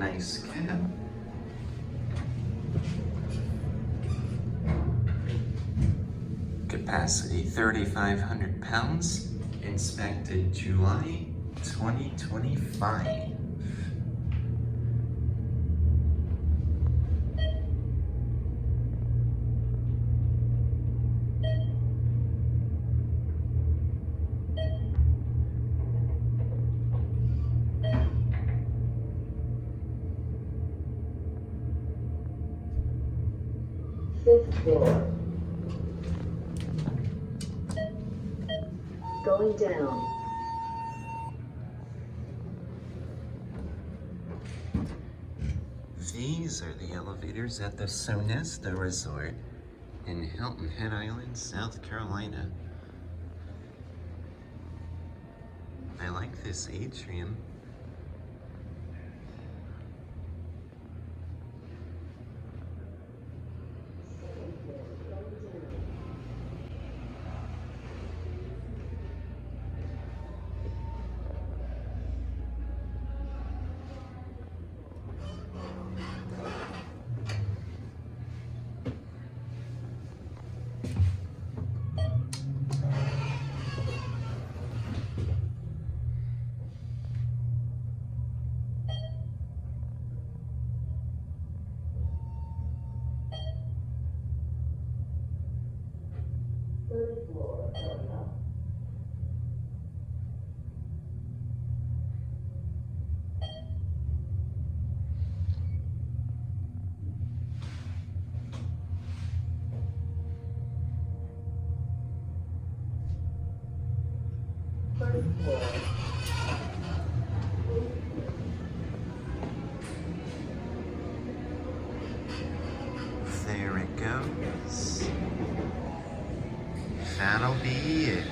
nice cab. Capacity 3,500 pounds. Inspected July 2025. Fifth floor. Going down. These are the elevators at the Sonesta Resort in Hilton Head Island, South Carolina. I like this atrium. Third floor, going up. First floor. There it goes. That'll be it.